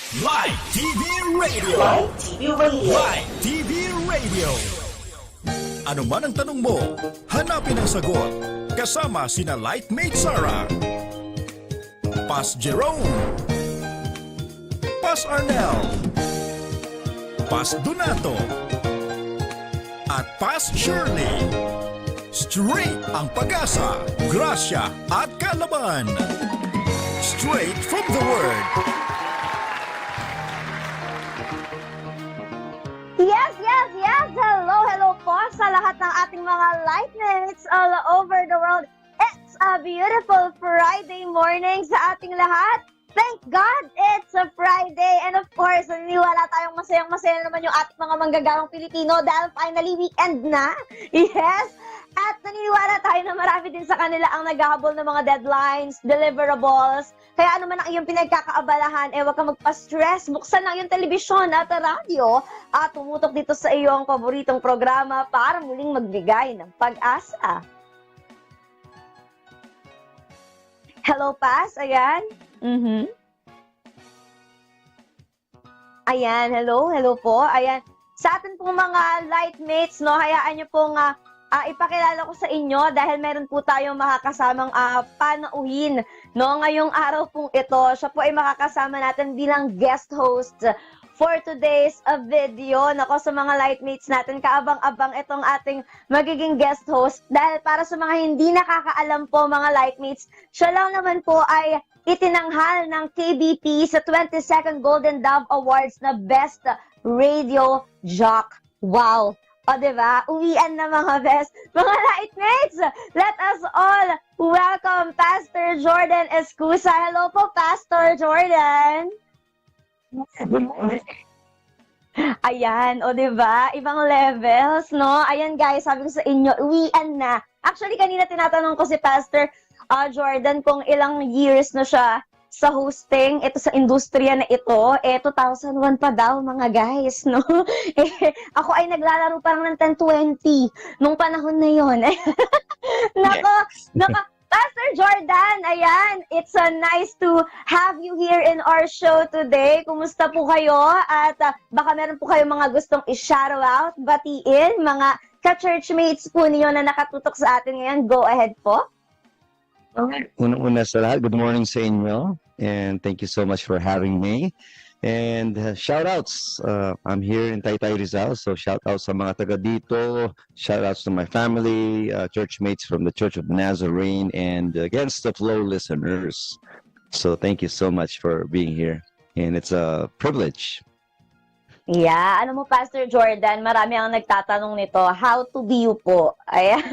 Live TV Radio. Live TV Radio. Live TV Radio. Ano man ang tanong mo, hanapin ang sagot. Kasama sina Lightmate Sarah, Pas Jerome, Pas Arnel, Pas Donato, at Pas Shirley. Straight ang pag-asa, grasya at kalaban. Straight from the Word. Yes! Hello po sa lahat ng ating mga Lightmates all over the world. It's a beautiful Friday morning sa ating lahat. Thank God it's a Friday. And of course, naniniwala tayong masayang-masaya naman yung ating mga manggagawang Pilipino dahil finally weekend na. Yes! At naniniwala tayo na marami din sa kanila ang naghahabol ng mga deadlines, deliverables. Kaya ano man ang iyong pinagkakaabalahan, huwag kang magpa-stress. Buksan lang yung telebisyon at radyo at tumutok dito sa iyong paboritong programa para muling magbigay ng pag-asa. Hello, Pas. Ayan. Ayan, hello po. Ayan. Sa atin pong mga Lightmates, no, hayaan niyo pong ipakilala ko sa inyo dahil meron po tayong makakasamang panauhin. No, ngayong araw pong ito, siya po ay makakasama natin bilang guest host for today's video. Nako, sa mga Lightmates natin, kaabang-abang itong ating magiging guest host. Dahil para sa mga hindi nakakaalam po mga Lightmates, siya lang naman po ay itinanghal ng KBP sa 22nd Golden Dove Awards na Best Radio Jock. Wow! O, diba? Uwian na mga best. Mga Lightmates, let us all welcome Pastor Jordan Escusa. Hello po, Pastor Jordan. Good morning. Ayan, o diba? Ibang levels, no? Ayan guys, sabi ko sa inyo, uwian na. Actually, kanina tinatanong ko si Pastor Jordan kung ilang years na siya sa hosting, ito sa industriya na ito, 2001 pa daw mga guys, no? Ako ay naglalaro parang ng 10-20 nung panahon na yon. Nako, Pastor Jordan, ayan, it's nice to have you here in our show today. Kumusta po kayo? At baka meron po kayong mga gustong i-shout out, batiin, mga ka-churchmates po niyo na nakatutok sa atin ngayon. Go ahead po. Una sa lahat, good morning sa inyo, and thank you so much for having me. And shout-outs, I'm here in Taytay, Rizal, so shout-outs sa mga taga dito, shout-outs to my family, churchmates from the Church of Nazarene, and Against the Flow listeners. So thank you so much for being here, and it's a privilege. Yeah, alam mo Pastor Jordan, marami ang nagtatanong nito, how to be you po? Ayan.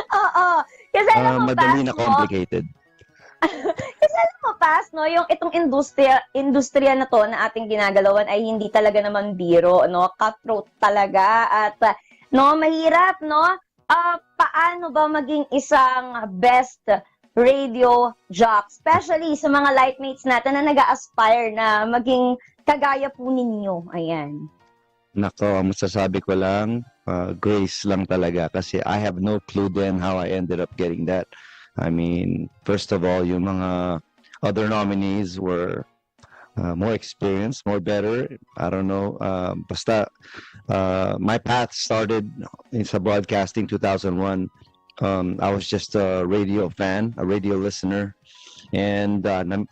Oo. Kasi alam mo, madali na Pas, complicated. Kasi alam mo, Pas, no, yung itong industriya na to na ating ginagalawan ay hindi talaga naman biro, no? Cutthroat talaga at no, mahirap, no? Paano ba maging isang best radio jock, especially sa mga Lightmates natin na nag-a-aspire na maging kagaya po ninyo. Ayan. Nako, masasabi ko lang, grace lang talaga kasi I have no clue then how I ended up getting that. I mean, first of all, yung mga other nominees were more experienced, more better. I don't know. Basta, my path started in sa broadcasting 2001. I was just a radio fan, a radio listener. And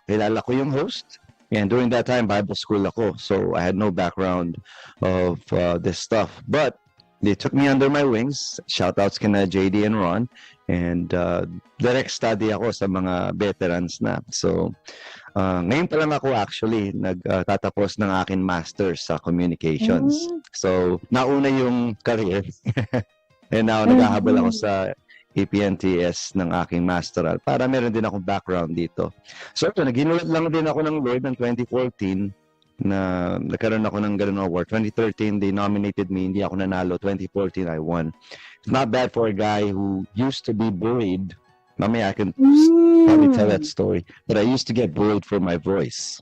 kilala ko yung host. And during that time, Bible school ako. So I had no background of this stuff. But they took me under my wings. Shoutouts kina JD and Ron. And direct study ako sa mga veterans na. So ngayon pa lang ako actually nagtatapos ng akin master's sa communications. So nauna yung career. And now naghahabol ako sa APNTS ng aking masteral para meron din akong background dito. So ito, naginulat lang din ako ng Lord ng 2014 na nagkaroon ako ng ganun award. 2013, they nominated me, hindi ako nanalo. 2014, I won. It's not bad for a guy who used to be bullied. Mamaya I can probably tell that story. But I used to get bullied for my voice.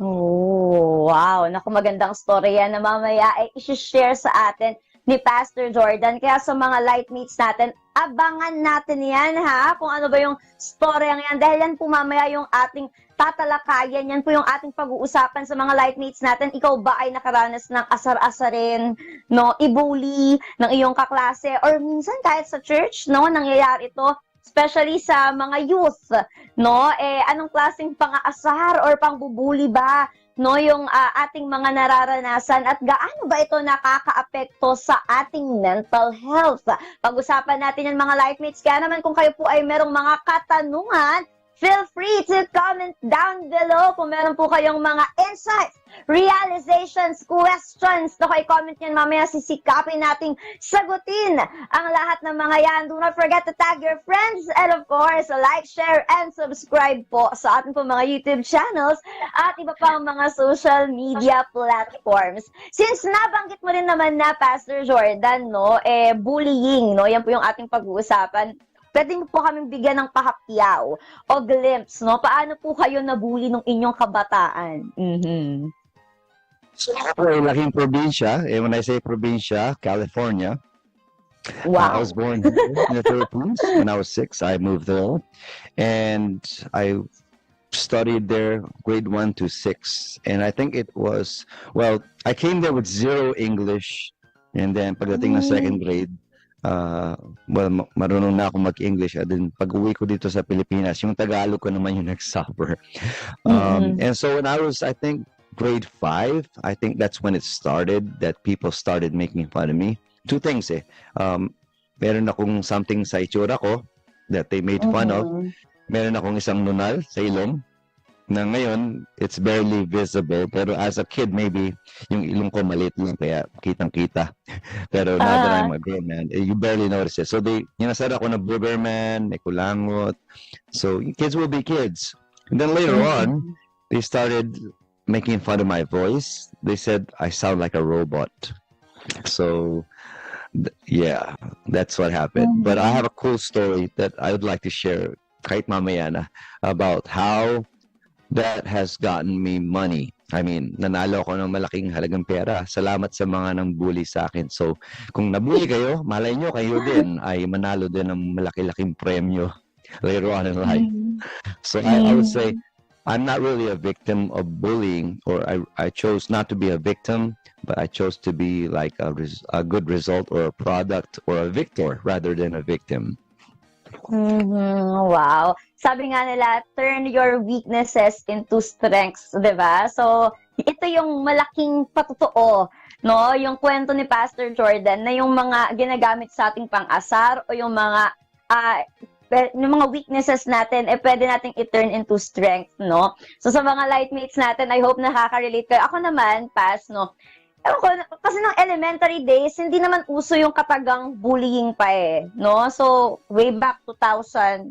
Oh, wow. Naku, magandang story yan na mamaya ay isi-share sa atin ni Pastor Jordan. Kaya sa mga Lightmates natin, abangan natin yan ha, kung ano ba yung story yan. Dahil yan po mamaya yung ating tatalakayan. Yan po yung ating pag-uusapan sa mga lightmates natin. Ikaw ba ay nakaranas ng asar-asarin, no, ibuli ng iyong kaklase, or minsan kahit sa church, no, nangyayari ito, especially sa mga youth, no? Anong klaseng pang-aasar or pang-bubuli ba, no, yung ating mga nararanasan, at gaano ba ito nakakaapekto sa ating mental health? Pag-usapan natin yan, mga lightmates. Kaya naman kung kayo po ay merong mga katanungan, feel free to comment down below kung meron po kayong mga insights, realizations, questions. I-comment nyan mamaya, sisikapin nating sagutin ang lahat ng mga yan. Do not forget to tag your friends and of course, like, share, and subscribe po sa ating po mga YouTube channels at iba pang mga social media platforms. Since nabanggit mo rin naman na, Pastor Jordan, no, bullying, no, yan po yung ating pag-uusapan. Pwede mo po kami bigyan ng pahapyaw o glimpse, no? Paano po kayo nabully nung inyong kabataan? So, ako ay laking probinsya. When I say probinsya, California. I Wow. was born here in the Philippines. When I was 6, I moved there. And I studied there grade 1 to 6. And I think it was, well, I came there with 0 English. And then pagdating ng second grade, marunong na ako mag-English. And then pag-uwi ko dito sa Pilipinas, yung Tagalog ko naman yung nag-suffer. And so when I was, I think, grade 5, I think that's when it started, that people started making fun of me. 2 things meron akong something sa itsura ko that they made fun of. Meron akong isang nunal sa ilong na ngayon, it's barely visible. Pero as a kid, maybe yung ilong ko maliit lang kaya kitang-kita. Pero now that I'm a grown man, you barely notice it. So sinasara ako na Boogerman, may kulangot. So kids will be kids. And then later on, they started making fun of my voice. They said I sound like a robot. So yeah, that's what happened. But I have a cool story that I would like to share kahit mamaya na about how that has gotten me money. I mean, nanalo ako ng malaking halagang pera. Salamat sa mga nang bully sa akin. So, kung nabully kayo, malay nyo kayo din ay manalo din ng malaki-laking premyo later on in life. So, I would say, I'm not really a victim of bullying, or I chose not to be a victim, but I chose to be like a good result or a product or a victor rather than a victim. Wow. Sabi nga nila, turn your weaknesses into strengths, di ba? So, ito yung malaking patotoo, no? Yung kwento ni Pastor Jordan na yung mga ginagamit sa ating pang-asar o yung mga weaknesses natin, pwede nating i-turn into strength, no? So, sa mga lightmates natin, I hope nakaka-relate kayo. Ako naman, no? Ewan ko, kasi nung elementary days, hindi naman uso yung katagang bullying pa no? So, way back 2003,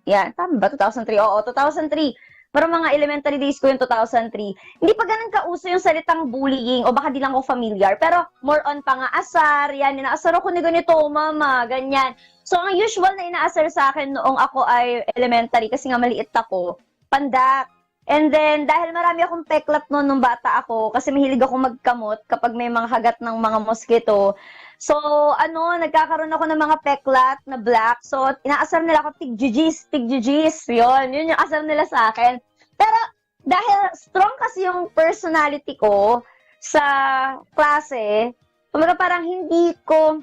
yan, tama ba? 2003? Oo, 2003. Pero mga elementary days ko yung 2003. Hindi pa ganun kauso yung salitang bullying, o baka di lang ako familiar. Pero more on pang-aasar, yan, inaasar ako ni ganito, mama, ganyan. So, ang usual na inaasar sa akin noong ako ay elementary, kasi nga maliit ako, pandak. And then, dahil marami akong peklat noon nung bata ako, kasi mahilig akong magkamot kapag may mga hagat ng mga mosquito. So, nagkakaroon ako ng mga peklat na black. So, inaasar nila ako, tigjijis. Yun yung asar nila sa akin. Pero, dahil strong kasi yung personality ko sa klase, parang hindi ko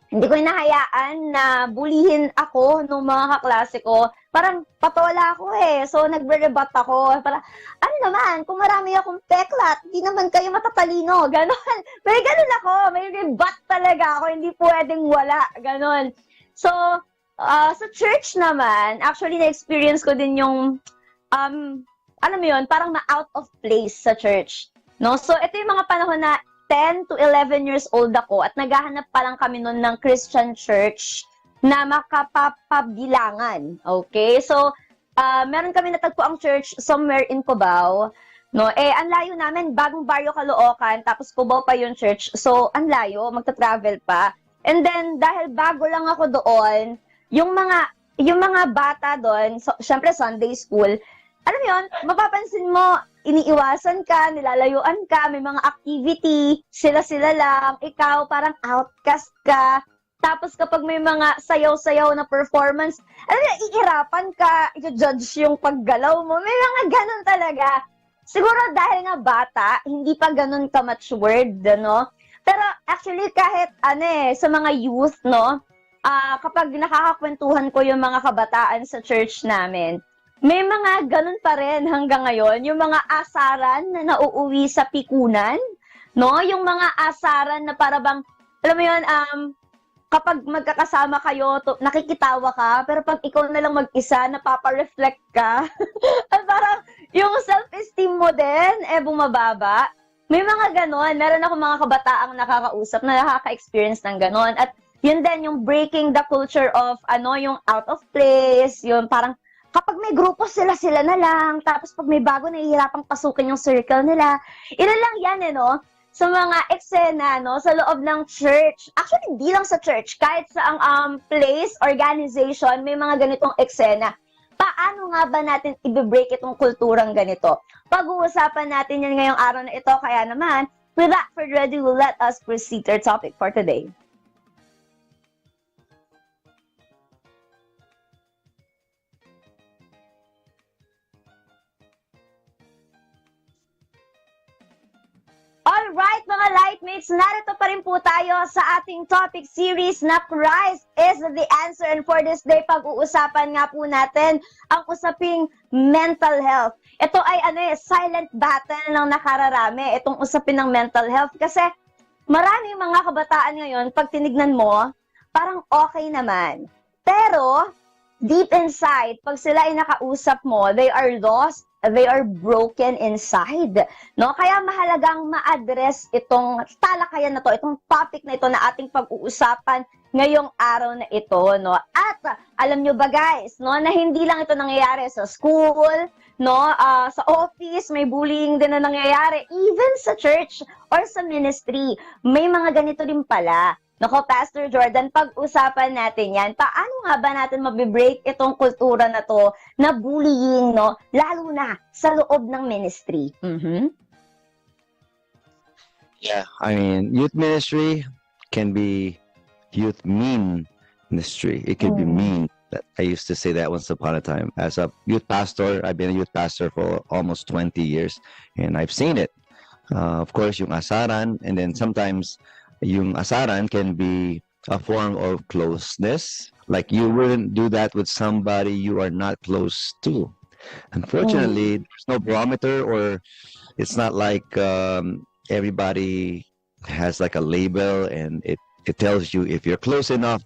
hinahayaan na bulihin ako ng mga kaklase ko. Parang patola ako So, nagre-rebut ako. Parang, ano naman, kung marami akong peklat, hindi naman kayo matatalino. Ganon. May ganon ako. May rebut talaga ako. Hindi pwedeng wala. Ganon. So, sa church naman, actually, na-experience ko din yung, alam mo yun, parang na-out of place sa church. No? So, ito yung mga panahon na 10 to 11 years old ako at naghahanap pa lang kami noon ng Christian church na makapapabilangan. Okay? So, meron kami natagpo ang church somewhere in Cubao. No? Ang layo namin, bagong baryo Caloocan, tapos Cubao pa yung church. So, ang layo, magta-travel pa. And then, dahil bago lang ako doon, yung mga bata doon, so, syempre Sunday school, alam mo yun, mapapansin mo, iniiwasan ka, nilalayuan ka, may mga activity, sila-sila lang, ikaw parang outcast ka. Tapos kapag may mga sayaw-sayaw na performance, iirapan ka, i-judge yung paggalaw mo. May mga ganun talaga. Siguro dahil nga bata, hindi pa ganun ka-matured, no? Pero actually kahit sa mga youth, no, kapag nakakakwentuhan ko yung mga kabataan sa church namin, may mga ganun pa rin hanggang ngayon, yung mga asaran na nauuwi sa pikunan, no? Yung mga asaran na parabang, alam mo yun, kapag magkakasama kayo, nakikitawa ka, pero pag ikaw na lang mag-isa, napapa-reflect ka. At parang yung self-esteem mo din, bumababa. May mga ganon. Meron ako mga kabataang nakakausap na nakaka-experience ng ganon. At yun din, yung breaking the culture of, yung out of place, yung parang, kapag may grupo sila na lang, tapos pag may bago, nahihirapang pasukin yung circle nila. Ilan lang yan, no? Sa mga eksena, no, sa loob ng church. Actually, hindi lang sa church. Kahit sa ang place, organization, may mga ganitong eksena. Paano nga ba natin i-break itong kulturang ganito? Pag-uusapan natin yan ngayong araw na ito. Kaya naman, without further ado, let us proceed to our topic for today. Alright mga Lightmates, narito pa rin po tayo sa ating topic series na Christ is the answer. And for this day, pag-uusapan nga po natin ang usaping mental health. Ito ay silent battle ng nakararami, itong usapin ng mental health. Kasi maraming mga kabataan ngayon, pag tinignan mo, parang okay naman. Pero, deep inside, pag sila ay nakausap mo, they are lost, they are broken inside, no? Kaya mahalagang ma-address itong talakayan na to, itong topic na ito na ating pag-uusapan ngayong araw na ito, no? At alam nyo ba guys, no, na hindi lang ito nangyayari sa school, no, sa office, may bullying din na nangyayari, even sa church or sa ministry, may mga ganito din pala. Nako, Pastor Jordan, pag-usapan natin yan. Paano nga ba natin mabibreak itong kultura na to na bullying, no? Lalo na sa loob ng ministry. Yeah, I mean, youth ministry can be youth mean ministry. It can be mean. I used to say that once upon a time. As a youth pastor, I've been a youth pastor for almost 20 years, and I've seen it. Of course, yung asaran, and then sometimes yung asaran can be a form of closeness. Like you wouldn't do that with somebody you are not close to. Unfortunately, there's no barometer, or it's not like everybody has like a label and it tells you if you're close enough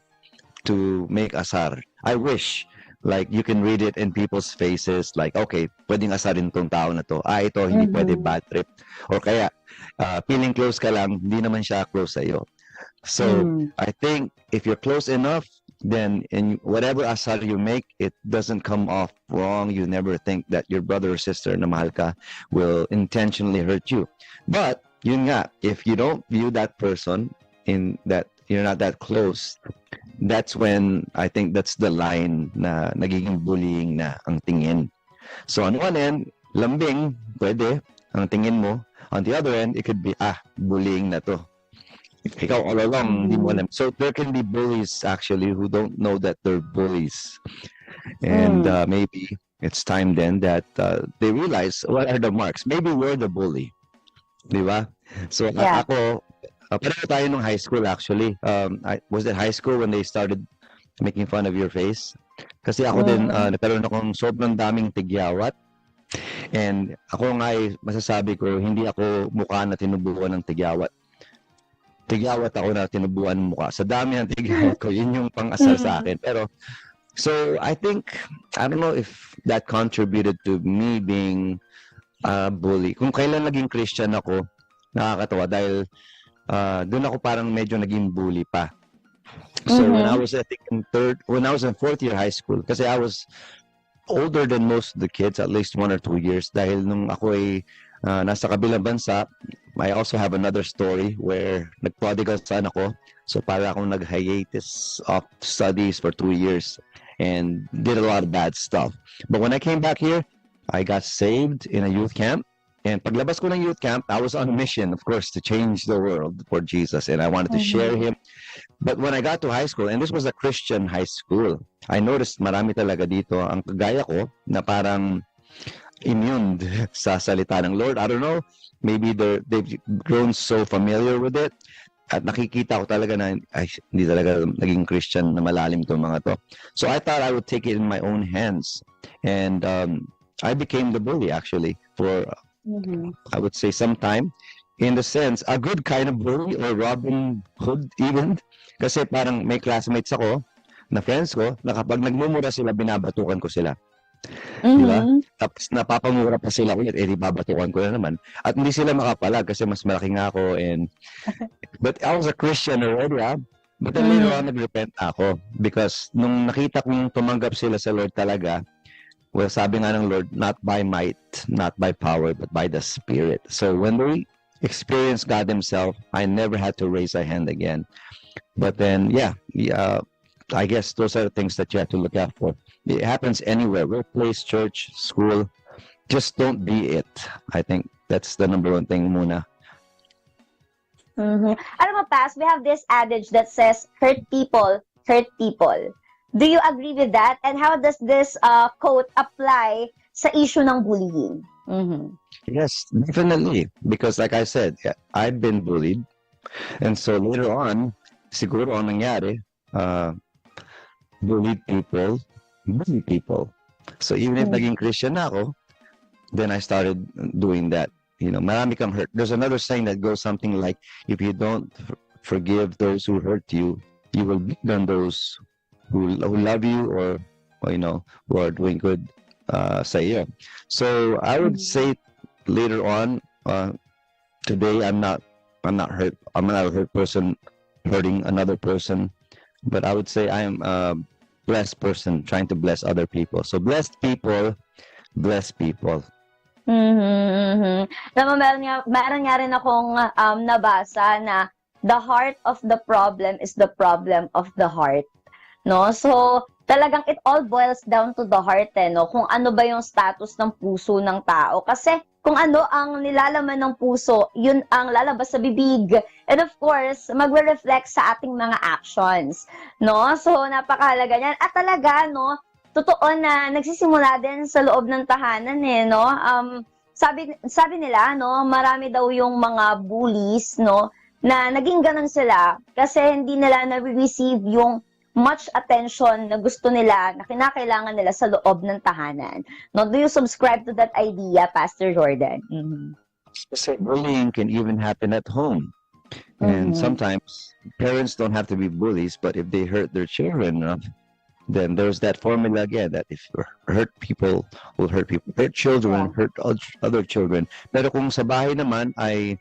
to make asar. I wish like you can read it in people's faces, like, okay, pwedeng asarin tong tao na to. Ito, hindi pwede bad trip. Or kaya, feeling close ka lang, hindi naman siya close sa'yo. So, I think if you're close enough, then in whatever asar you make, it doesn't come off wrong. You never think that your brother or sister na mahal ka will intentionally hurt you. But, yun nga, if you don't view that person in that you're not that close, that's when I think that's the line na nagiging bullying na ang tingin. So on one end, lambing, pwede, ang tingin mo. On the other end, it could be, bullying na to. Ikaw all along, hindi mo alam. So there can be bullies actually who don't know that they're bullies. And maybe it's time then that they realize what are the marks. Maybe we're the bully. Di ba? So ako, pareho tayo nung high school actually. Was it high school when they started making fun of your face? Kasi ako din, nagkaroon akong sobrang daming tigyawat. And ako nga ay masasabi ko, hindi ako mukha na tinubuan ng tigyawat. Tigyawat ako na tinubuan ng mukha. Sa dami ng tigyawat ko, yun yung pang-asar sa akin. Pero, so I think, I don't know if that contributed to me being a bully. Kung kailan naging Christian ako, nakakatawa dahil doon ako parang medyo naging bully pa. So when I was, I think, when I was in fourth year high school, kasi I was older than most of the kids, at least 1 or 2 years, dahil nung ako ay nasa kabilang bansa, I also have another story where nag-prodigal son ako. So para akong nag-hiatus of studies for 2 years and did a lot of bad stuff. But when I came back here, I got saved in a youth camp. And paglabas ko ng youth camp, I was on a mission, of course, to change the world for Jesus. And I wanted to share Him But when I got to high school, and this was a Christian high school, I noticed marami talaga dito ang kagaya ko na parang immune sa salita ng Lord. I don't know, maybe they've grown so familiar with it. At nakikita ko talaga na ay, hindi talaga naging Christian na malalim itong mga to. So I thought I would take it in my own hands. And I became the bully actually for, I would say, some time. In the sense, a good kind of bully or Robin Hood even. Kasi parang may classmates ako na friends ko na kapag nagmumura sila, binabatukan ko sila. Diba? Tapos napapamura pa sila ulit, di babatukan ko na naman. At hindi sila makapalag kasi mas malaki nga ako. But I was a Christian already, But then later on, nag-repent ako. Because nung nakita kong tumanggap sila sa Lord talaga, well, sabi nga ng Lord, not by might, not by power, but by the Spirit. So when they experienced God Himself, I never had to raise a hand again. But then, I guess those are the things that you have to look out for. It happens anywhere, workplace, church, school. Just don't be it. I think that's the number one thing muna. Alam mo, Pas, we have this adage that says, hurt people, hurt people. Do you agree with that? And how does this quote apply sa issue ng bullying? Yes, definitely. Because like I said, I've been bullied. And so later on, siguro ang nangyari, bully people. So even if naging Christian na ako, then I started doing that. You know, marami kang hurt. There's another saying that goes something like, if you don't forgive those who hurt you, you will beat on those who love you or you know, who are doing good sa iyo. So I would say later on, today I'm not hurt. I'm not a hurt person hurting another person, but I would say I am a blessed person trying to bless other people. So blessed people, bless people. Alam mo, meron nga rin akong nabasa na the heart of the problem is the problem of the heart. No? So, talagang it all boils down to the heart, no? Kung ano ba yung status ng puso ng tao. Kasi kung ano ang nilalaman ng puso, yun ang lalabas sa bibig. And of course, magre-reflect sa ating mga actions. No? So, napakahalaga niyan. At talaga, no, totoo na nagsisimula din sa loob ng tahanan, no? Sabi nila, no, marami daw yung mga bullies, no, na naging ganun sila kasi hindi nila na-receive yung much attention na gusto nila, na kinakailangan nila sa loob ng tahanan. No, do you subscribe to that idea, Pastor Jordan? Kasi bullying can even happen at home. And sometimes parents don't have to be bullies, but if they hurt their children enough, then there's that formula again that if hurt people will hurt people. Hurt children, hurt other children. Pero kung sa bahay naman ay,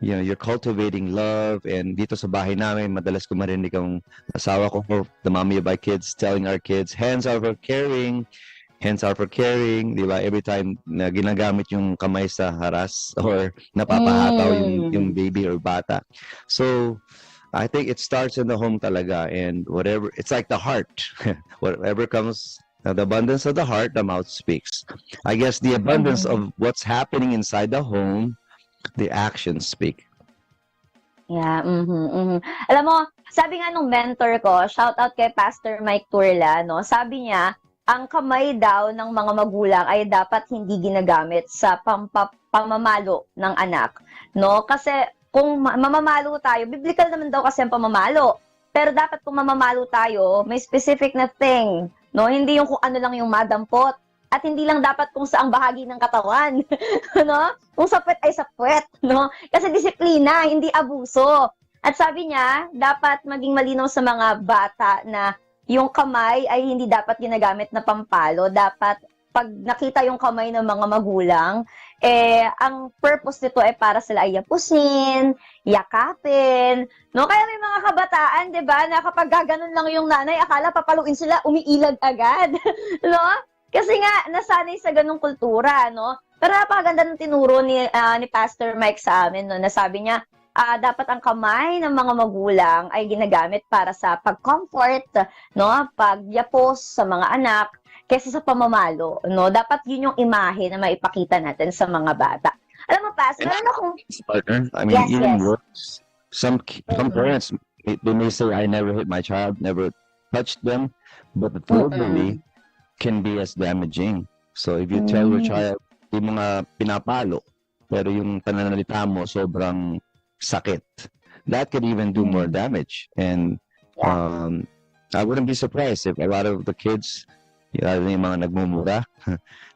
you know, you're cultivating love, and dito sa bahay namin, madalas ko marinig ang asawa ko, or the mommy of my kids, telling our kids, hands are for caring, di ba? Every time na ginagamit yung kamay sa haras or napapahataw yung baby or bata. So, I think it starts in the home talaga, and whatever, it's like the heart. Whatever comes, the abundance of the heart, the mouth speaks. I guess the abundance of what's happening inside the home, the actions speak. Yeah, Alam mo, sabi nga nung mentor ko, shout out kay Pastor Mike Turla, no? Sabi niya, ang kamay daw ng mga magulang ay dapat hindi ginagamit sa pamamalo ng anak, no? Kasi kung mamamalo tayo, biblical naman daw kasi ang pamamalo. Pero dapat kung mamamalo tayo, may specific na thing, no? Hindi yung kung ano lang yung madampot. At hindi lang dapat kung saang bahagi ng katawan, no? Kung sa puwet ay sa puwet, no? Kasi disiplina, hindi abuso. At sabi niya, dapat maging malinaw sa mga bata na yung kamay ay hindi dapat ginagamit na pampalo. Dapat pag nakita yung kamay ng mga magulang, ang purpose nito ay para sila ay yapusin, yakapin, no? Kaya may mga kabataan, di ba, na kapag gaganon lang yung nanay, akala papaluin sila, umiilag agad, no? Kasi nga, nasanay sa ganung kultura, no? Pero napakaganda ng tinuro ni Pastor Mike sa amin, no? Nasabi niya, dapat ang kamay ng mga magulang ay ginagamit para sa pag-comfort, no? Pagyapos sa mga anak, kaysa sa pamamalo, no? Dapat yun yung imahe na maipakita natin sa mga bata. Alam mo, Pas, meron akong... Partner, I mean, even worse, some parents they may say I never hit my child, never touched them, but verbally can be as damaging. So if you tell your child, yung mga pinapalo, pero yung pananalita mo sobrang sakit, that could even do more damage. And I wouldn't be surprised if a lot of the kids, yung mga nagmumura,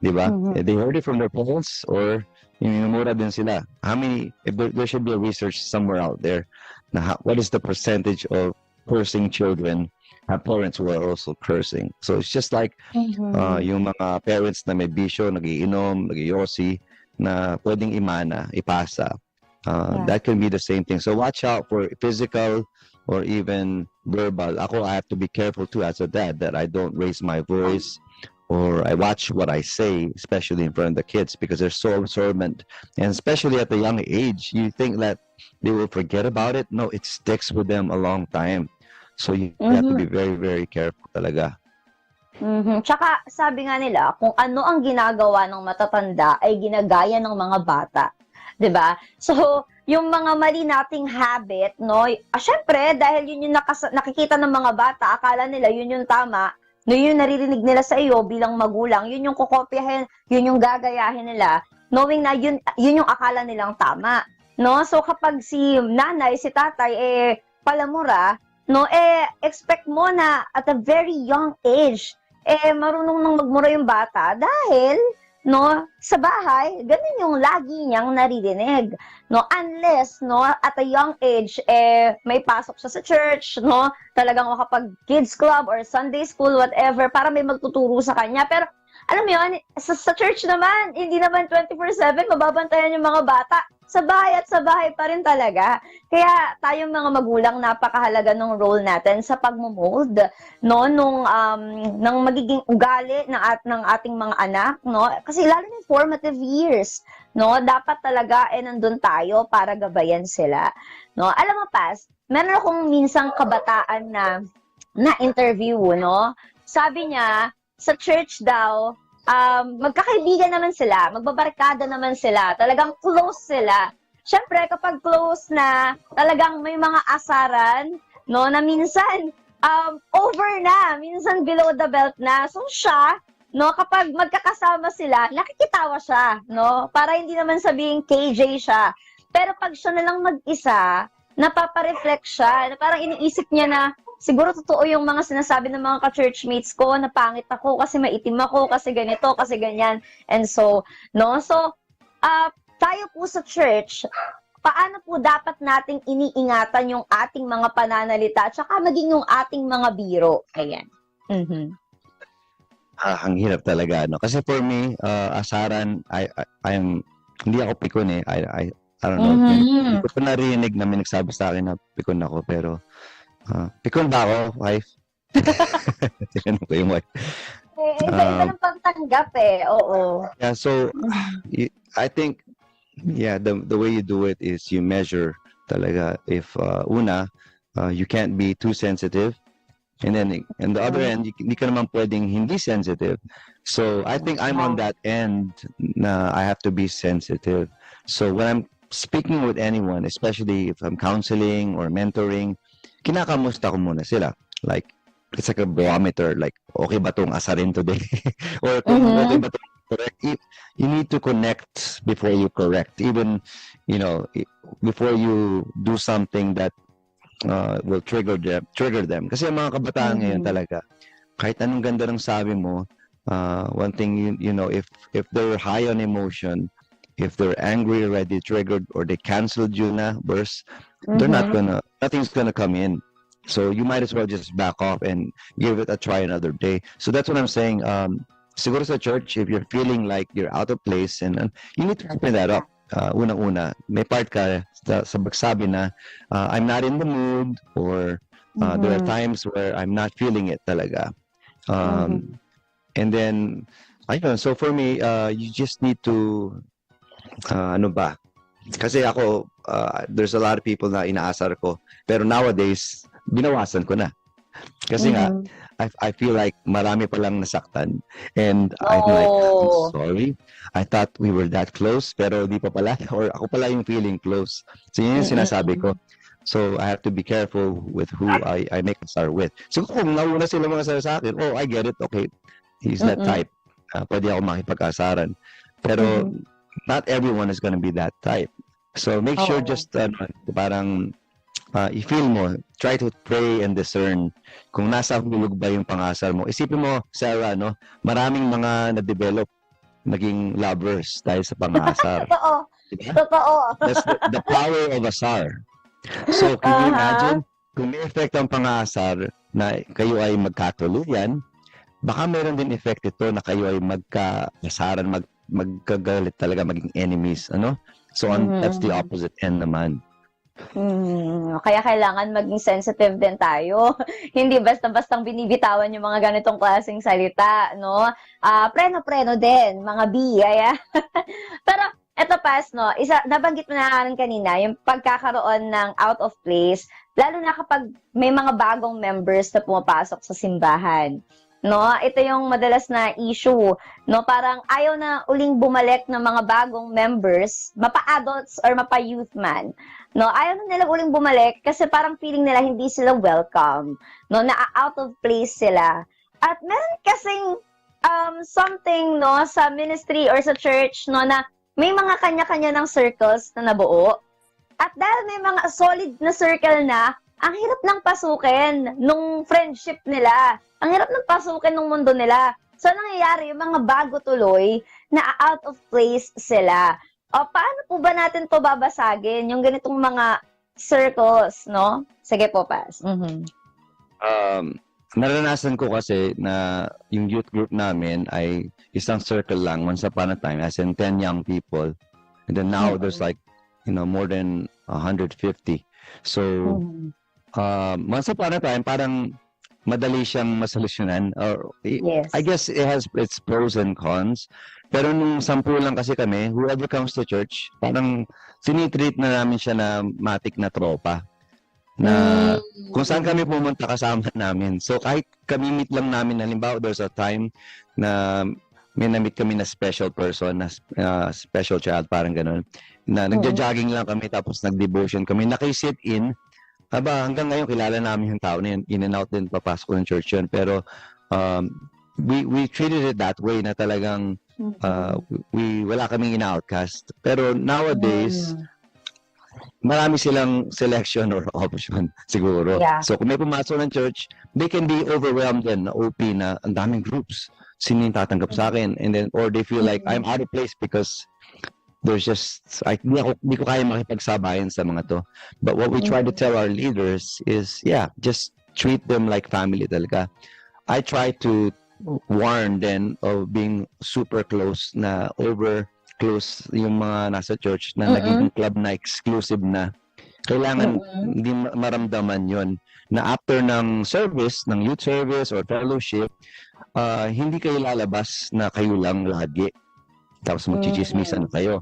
di ba? They heard it from their parents or minumura din sila. How many, if there should be a research somewhere out there, na what is the percentage of cursing children have parents who are also cursing. So it's just like yung mga parents na may bisyo, nagiinom, nagiyosi, na pwedeng imana, ipasa. That can be the same thing. So watch out for physical or even verbal. Ako, I have to be careful too as a dad that I don't raise my voice or I watch what I say, especially in front of the kids, because they're so absorbent. And especially at a young age, you think that they will forget about it. No, it sticks with them a long time. So you have to be very, very careful talaga. Tsaka sabi nga nila, kung ano ang ginagawa ng matatanda ay ginagaya ng mga bata. 'Di ba? So, yung mga mali nating habit, no? Syempre, dahil yun yung nakikita ng mga bata, akala nila yun yung tama, no, yun yung naririnig nila sa iyo bilang magulang, yun yung kokopyahin, yun yung gagayahin nila, knowing na yun yung akala nilang tama. No? So, kapag si nanay, si tatay, palamura, no, expect mo na at a very young age, marunong nang magmura yung bata dahil, no, sa bahay, ganun yung lagi niyang naririnig. No, unless, no, at a young age, may pasok siya sa church, no, talagang makapag kids club or Sunday school, whatever, para may magtuturo sa kanya. Pero, alam mo yun, sa church naman, hindi naman 24/7, mababantayan yung mga bata. Sa bahay at sa bahay pa rin talaga. Kaya tayong mga magulang, napakahalaga ng role natin sa pagmo-mold, no, ng magiging ugali ng ating mga anak, no? Kasi lalo na formative years, no? Dapat talaga nandun tayo para gabayan sila, no? Alam mo, Pas, meron akong minsang kabataan na interview, no? Sabi niya, sa church daw, magkakaibigan naman sila, magbabarkada naman sila, talagang close sila. Siyempre, kapag close na, talagang may mga asaran, no, na minsan, over na, minsan below the belt na. So siya, no, kapag magkakasama sila, nakikitawa siya, no, para hindi naman sabihing KJ siya. Pero pag siya na lang mag-isa, napapareflect siya, na parang iniisip niya na, siguro totoo yung mga sinasabi ng mga ka-churchmates ko na pangit ako kasi maitim ako, kasi ganito, kasi ganyan. And so, no? So, tayo po sa church, paano po dapat nating iniingatan yung ating mga pananalita at saka maging yung ating mga biro? Ayan. Ang hirap talaga, no? Kasi for me, asaran, hindi ako pikon I don't know. Hindi ko narinig na may nagsabi sa akin na pikon ako, pero pikon ba ako, wife? Tinanong ko yung wife. Iba ng pagtanggap oo. Yeah, so, I think, the way you do it is you measure talaga if, you can't be too sensitive. And then, on the other end, hindi ka naman pwedeng hindi sensitive. So, I think I'm on that end na I have to be sensitive. So, when I'm speaking with anyone, especially if I'm counseling or mentoring, kinakamusta ko muna sila. Like, it's like a barometer. Like, okay ba itong asarin today? Or okay ba itong correct? You need to connect before you correct. Even, before you do something that will trigger them. Kasi ang mga kabataan ngayon talaga, kahit anong ganda ng sabi mo, one thing, if they're high on emotion, if they're angry already, triggered, or they canceled you na, burst, they're nothing's gonna come in. So you might as well just back off and give it a try another day. So that's what I'm saying. Siguro sa church, if you're feeling like you're out of place, and you need to open that up. Unang-una, may part ka sa magsabi na, I'm not in the mood, or there are times where I'm not feeling it talaga. And then, ayun, so for me, you just need to, kasi ako, there's a lot of people na inaasar ko. Pero nowadays, binawasan ko na. Kasi nga, I feel like marami palang nasaktan. And I'm like, I'm sorry. I thought we were that close, pero di pa pala. Or ako pala yung feeling close. So yun yung sinasabi ko. So I have to be careful with who I make a star with. So kung nauna sila mga star sa akin, oh, I get it. Okay, he's that type. Pwede ako makipag-asaran. Pero not everyone is gonna be that type. So make sure just parang i-feel mo, try to pray and discern kung nasa hulog ba yung pang-asar mo. Isipin mo, Sarah, no, maraming mga na-develop naging lovers dahil sa pang-asar. Totoo. Diba? Totoo. That's the power of asar. So, can you imagine, kung may effect ang pang-aasar na kayo ay magkatuluyan, baka meron din effect ito na kayo ay magka-asaran, magkagalit talaga, maging enemies. Ano? So, that's the opposite end naman. Kaya kailangan maging sensitive din tayo. Hindi basta-bastang binibitawan yung mga ganitong klaseng salita, no? Preno-preno din, mga ayan. Pero, eto Pas, no, nabanggit mo na rin kanina, yung pagkakaroon ng out of place, lalo na kapag may mga bagong members na pumapasok sa simbahan. No, ito yung madalas na issue, no, parang ayaw na uling bumalik ng mga bagong members, mapa-adults or mapa-youth man. No, ayaw na nila uling bumalik kasi parang feeling nila hindi sila welcome, no, na out of place sila. At meron kasing something, no, sa ministry or sa church, no, na may mga kanya-kanya ng circles na nabuo. At dahil may mga solid na circle na, ang hirap ng pasukin nung friendship nila. Ang hirap ng pasukin nung mundo nila. So, nangyayari, yung mga bago tuloy, na out of place sila. O, paano po ba natin to babasagin? Yung ganitong mga circles, no? Sige po, Pas. Naranasan ko kasi na yung youth group namin ay isang circle lang once upon a time, as in 10 young people. And then now there's like, more than 150. So, once upon a time, parang madali siyang masolusyonan. Yes. I guess it has its pros and cons. Pero nung 10 lang kasi kami, whoever comes to church, parang tinitreat na namin siya na matik na tropa. Na kung saan kami pumunta kasama namin. So kahit kami meet lang namin, halimbawa there's a time na may na-meet kami na special person, na special child, parang ganun, na nagja-jogging lang kami tapos nag-devotion kami, naki-sit in. Hanggang ngayon kilala namin yung tao na yun, in and out din papasok ng church yun. Pero we treated it that way na talagang wala kaming ina-outcast. Pero nowadays, marami silang selection or option siguro. Yeah. So kung may pumasok ng church, they can be overwhelmed and OP na ang daming groups. Sino yung tatanggap sa akin? And then, or they feel like I'm out of place because there's just, hindi ko kaya makipagsabayan sa mga to. But what we try to tell our leaders is, just treat them like family talaga. I try to warn them of being super close na over-close yung mga nasa church na naging club na exclusive na. Kailangan hindi maramdaman yon na after ng service, ng youth service or fellowship, hindi kayo lalabas na kayo lang lagi. Tapos magchichismisan kayo.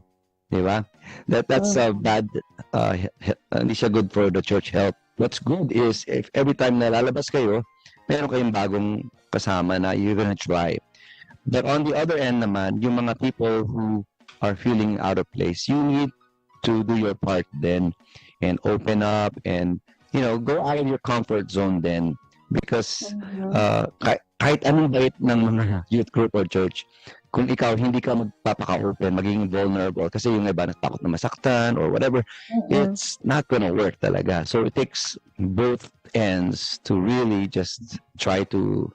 Diba? That's bad. Hindi siya good for the church health. What's good is if every time na lalabas kayo, meron kayong bagong kasama na you're gonna try. But on the other end naman, yung mga people who are feeling out of place, you need to do your part then and open up and, go out of your comfort zone then. Because kahit anong bait ng mga youth group or church, kung ikaw hindi ka magpapaka-open, magiging vulnerable kasi yung iba natakot na masaktan or whatever, it's not gonna work talaga. So it takes both ends to really just try to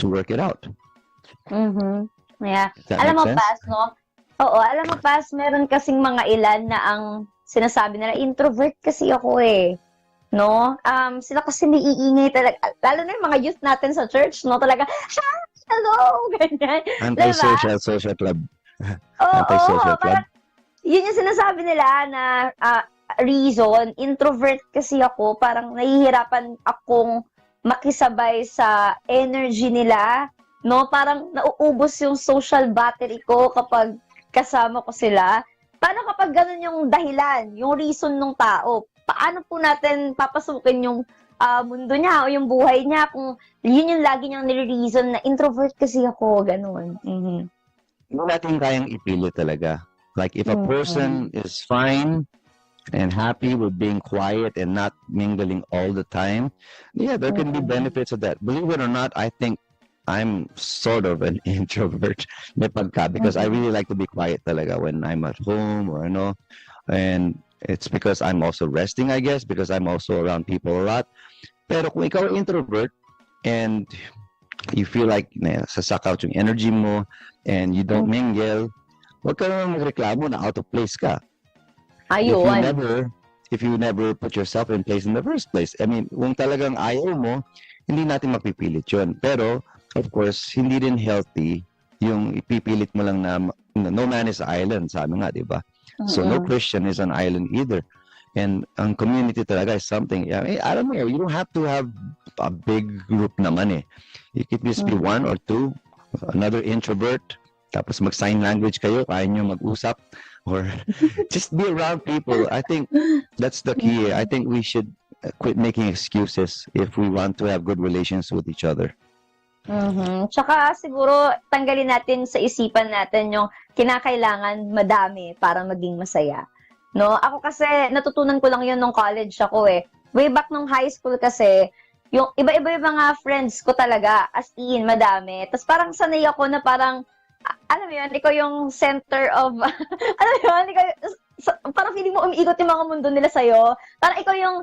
work it out. Yeah. That Alam mo, make sense? Pas, no? Oo, alam mo, Pas, meron kasing mga ilan na ang sinasabi nila, introvert kasi ako eh. No? Sila kasi naiingay talaga. Lalo na yung mga youth natin sa church, no? Talaga, hello! Ganyan. Anti-social, social club. Anti-social club. Yun yung sinasabi nila na reason, introvert kasi ako, parang nahihirapan akong makisabay sa energy nila, no? Parang nauubos yung social battery ko kapag kasama ko sila. Paano kapag ganun yung dahilan, yung reason ng tao? Paano po natin papasukin yung mundo niya o yung buhay niya kung yun yung lagi niyang nire-reason na introvert kasi ako, ganun. Hindi natin kayang ipili talaga. Like if a person is fine and happy with being quiet and not mingling all the time, yeah, there can be benefits of that. Believe it or not, I think I'm sort of an introvert because I really like to be quiet talaga when I'm at home or and it's because I'm also resting, I guess, because I'm also around people a lot. Pero kung ikaw ay introvert and you feel like sasak out yung energy mo and you don't mingle, wag ka naman magreklamo na out of place ka. Ayun. If you never put yourself in place in the first place. I mean, kung talagang ayaw mo, hindi natin mapipilit yun. Pero, of course, hindi rin healthy yung ipipilit mo lang na no man is an island, sabi nga, di ba? So, no Christian is an island either. And ang community talaga is something, I don't know, you don't have to have a big group naman eh. You could just be one or two, another introvert, tapos mag-sign language kayo, kaya nyo mag-usap, or just be around people. I think that's the key. I think we should quit making excuses if we want to have good relations with each other. Tsaka siguro tanggalin natin sa isipan natin yung kinakailangan madami para maging masaya. No, ako kasi natutunan ko lang 'yun nung college ako eh. Way back nung high school kasi, yung iba-iba yung mga friends ko talaga, as in madami. Tapos parang sanay ako na parang alam mo 'yun, ikaw yung center of alam mo 'yun, ikaw, parang feeling mo umiikot yung mga mundo nila sa'yo. Parang ikaw yung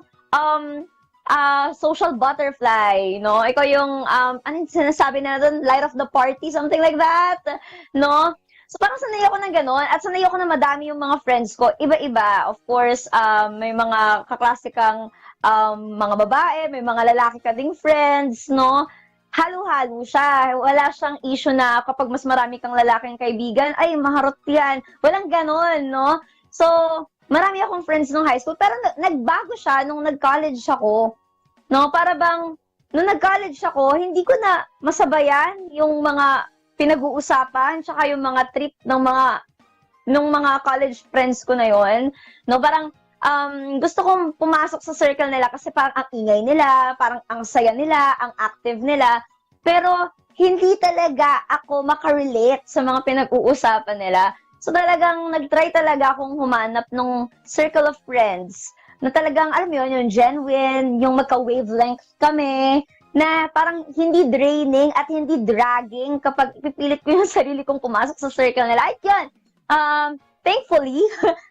social butterfly, no? Ikaw yung, ano yung sinasabi na doon? Light of the party, something like that, no? So, parang sanay ako ng gano'n. At sanay ako na madami yung mga friends ko. Iba-iba. Of course, may mga kaklase kang mga babae, may mga lalaki ka ding friends, no? Halo-halo siya. Wala siyang issue na kapag mas marami kang lalaking kaibigan, ay, maharot yan. Walang gano'n, no? So, marami akong friends nung high school, pero nagbago siya nung nag-college ako. No, para bang nung nag-college ako, hindi ko na masabayan yung mga pinag-uusapan, tsaka yung mga trip ng mga college friends ko na yon. No, parang gusto kong pumasok sa circle nila kasi parang ang ingay nila, parang ang saya nila, ang active nila. Pero hindi talaga ako makarelate sa mga pinag-uusapan nila. So talagang nag-try talaga akong humanap ng circle of friends na talagang, alam mo yun, yung genuine, yung magka-wavelength kami, na parang hindi draining at hindi dragging kapag ipipilit ko yung sarili kong pumasok sa circle nila. At yun, thankfully,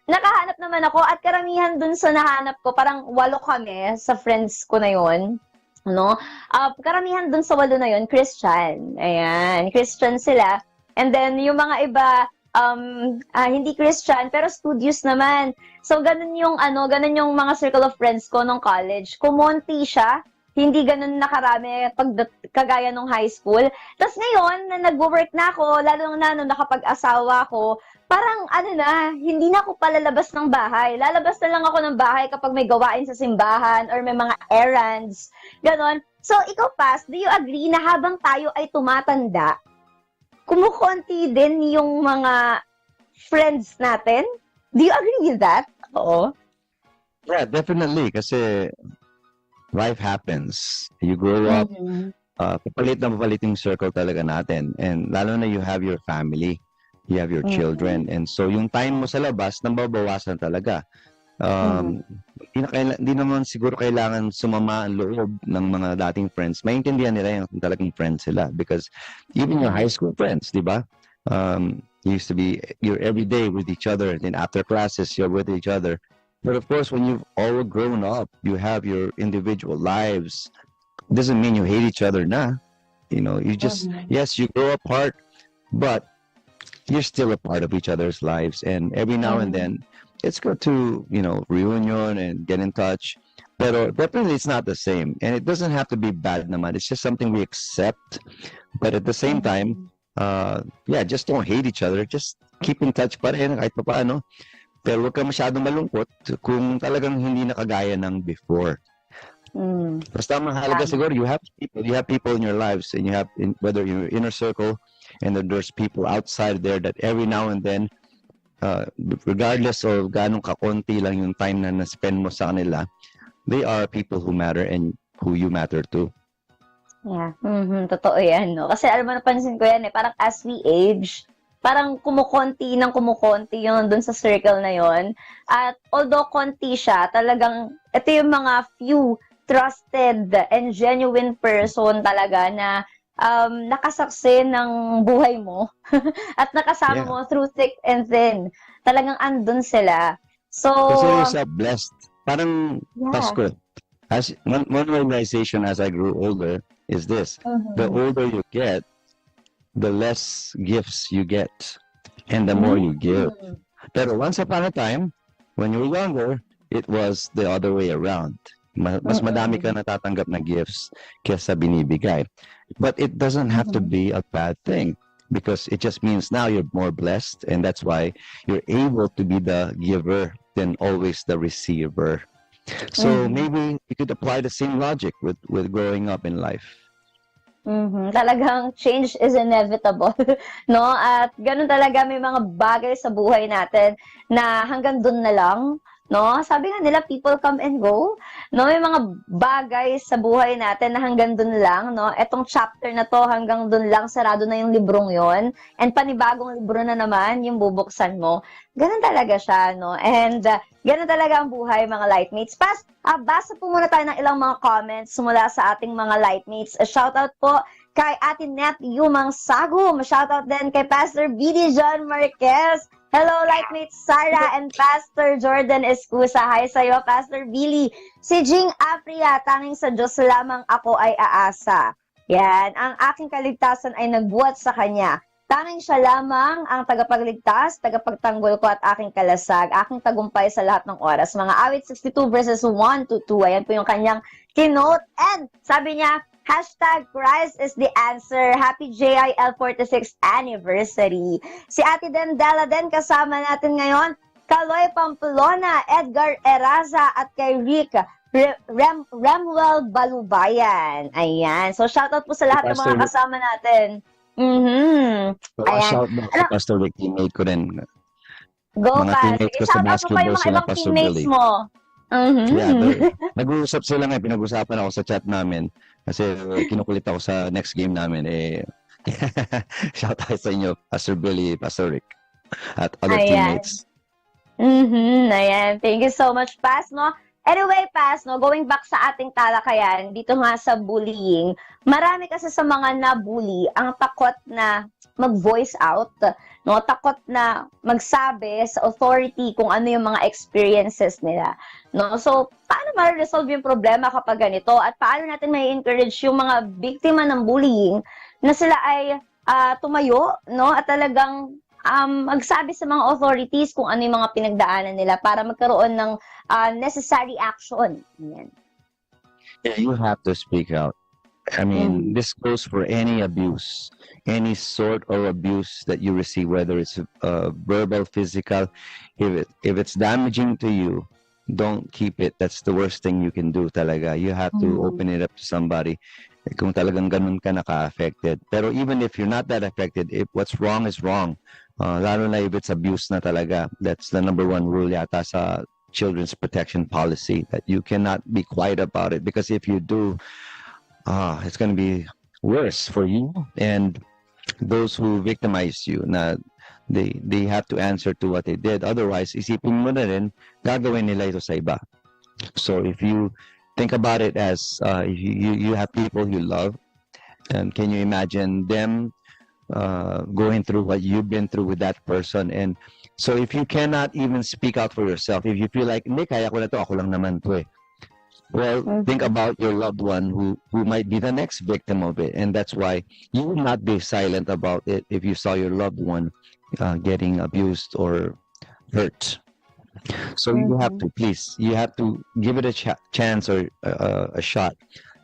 nakahanap naman ako at karamihan dun sa nahanap ko, parang 8 kami sa friends ko na yun. No? Karamihan dun sa 8 na yun, Christian. Ayan, Christian sila. And then, yung mga iba, hindi Christian, pero studious naman. So, ganun yung mga circle of friends ko nung college. Kumonti siya, hindi ganun nakarami kagaya nung high school. Tapos ngayon, na nag-work na ako, lalo na nung nakapag-asawa ko, parang hindi na ako palalabas ng bahay. Lalabas na lang ako ng bahay kapag may gawain sa simbahan or may mga errands. Ganon. So, ikaw, Pas, do you agree na habang tayo ay tumatanda, kumukonti din yung mga friends natin? Do you agree with that? Oo. Yeah, definitely. Kasi life happens. You grow up, papalit na papalit yung circle talaga natin. And lalo na you have your family, you have your children. And so yung time mo sa labas, nababawasan talaga. Hindi naman siguro kailangan sumama ang loob ng mga dating friends. Maintindihan nila yung talagang friends sila. Because even your high school friends, di ba? Used to be, you're every day with each other. And then after classes, you're with each other. But of course, when you've all grown up, you have your individual lives. Doesn't mean you hate each other na. You know, you just, yes, you grow apart, but you're still a part of each other's lives. And every now and then, it's good to, reunion and get in touch. Pero definitely it's not the same. And it doesn't have to be bad naman. It's just something we accept. But at the same time, just don't hate each other. Just keep in touch pa rin kahit pa paano. Pero huwag ka masyadong malungkot kung talagang hindi nakagaya ng before. Basta mahalaga siguro, you have people in your lives, and you have, whether you're inner circle, and then there's people outside there that every now and then, regardless of ganong kakonti lang yung time na na-spend mo sa kanila, they are people who matter and who you matter to. Yeah, totoo yan, no? Kasi alam mo, napansin ko yan parang as we age, parang kumukonti ng kumukonti yun dun sa circle na yon. At although konti siya, talagang ito yung mga few trusted and genuine person talaga na nakasaksi ng buhay mo at nakasama Yeah. mo through thick and thin. Talagang andun sila. So, Consider yourself blessed. Parang yeah. Pasko. As one realization as I grew older is this: the older you get, the less gifts you get, and the more you give. Pero once upon a time, when you were younger, it was the other way around. Mas madami ka natatanggap na gifts kesa binibigay. But it doesn't have to be a bad thing, because it just means now you're more blessed, and that's why you're able to be the giver than always the receiver. So maybe you could apply the same logic with growing up in life. Talagang change is inevitable, no? At ganun talaga, may mga bagay sa buhay natin na hanggang dun na lang, no? Sabi nga nila, people come and go, no? May mga bagay sa buhay natin na hanggang dun lang, no? Etong chapter na to, hanggang dun lang, sarado na yung librong yon, and panibagong libro na naman yung bubuksan mo. Ganun talaga siya, no? And ganun talaga ang buhay, mga Lightmates. Basa po muna tayo ng ilang mga comments mula sa ating mga Lightmates. Shoutout po kay Ate Net Yumang Sagum. Shoutout din kay Pastor BD John Marquez. Hello, Lightmates Sarah and Pastor Jordan Escusa. Hi sa'yo, Pastor Billy. Si Jing Apria, tanging sa Diyos lamang ako ay aasa. Yan, ang aking kaligtasan ay nagbuhat sa Kanya. Tanging siya lamang ang tagapagligtas, tagapagtanggol ko at aking kalasag, aking tagumpay sa lahat ng oras. Mga awit 62 verses 1 to 2. Ayan po yung kanyang kinote. And sabi niya, #Christ is the answer. Happy JIL 46th anniversary. Si Ate Dendela din kasama natin ngayon. Kaloy Pamplona, Edgar Eraza at kay Rick Remuel Balubayan. Ayan. So shoutout po sa lahat ng mga kasama natin. Ayan. Shout out sa Pastor Rick, teammate ko rin. Go, Mga Pas. teammates ko sa Shout out mo pa basketball yung mga sila, ibang Pastor teammates Billy. mo. Yeah, nag-uusap sila nga, pinag-usapan ako sa chat namin kasi kinukulit ako sa next game namin. Shout out sa inyo, Pastor Billy, Pastor Rick, at other teammates. Ayan. Thank you so much, Pas, no? Anyway, Pas, no, going back sa ating talakayan, dito nga sa bullying, marami kasi sa mga na-bully ang takot na mag-voice out, no? Takot na magsabi sa authority kung ano yung mga experiences nila, no? So, paano ma-resolve yung problema kapag ganito? At paano natin may encourage yung mga biktima ng bullying na sila ay tumayo, no? At talagang magsabi sa mga authorities kung ano yung mga pinagdaanan nila para magkaroon ng necessary action. Ayan. Yeah, you have to speak out. I mean, this goes for any abuse, any sort of abuse that you receive, whether it's verbal, physical. If it's damaging to you, don't keep it. That's the worst thing you can do talaga. You have to open it up to somebody kung talagang ganun ka naka-affected. Pero even if you're not that affected, if what's wrong is wrong, lalo na if it's abuse na talaga, that's the number one rule yata sa children's protection policy, that you cannot be quiet about it, because if you do, it's going to be worse for you and those who victimize you, na they have to answer to what they did. Otherwise, isipin mo na rin, gagawin nila ito sa iba. So if you think about it as you have people you love, and can you imagine them going through what you've been through with that person? And so if you cannot even speak out for yourself, if you feel like, hindi, kaya ko na to, ako lang naman to eh. Well, think about your loved one who might be the next victim of it. And that's why you will not be silent about it if you saw your loved one getting abused or hurt. So you have to, please, you have to give it a chance or a shot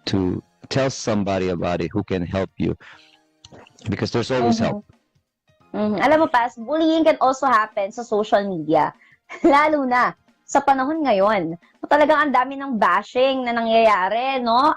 to tell somebody about it who can help you, because there's always help. Alam mo, Pas, bullying can also happen sa social media. Lalo na sa panahon ngayon. Talagang ang dami ng bashing na nangyayari, no?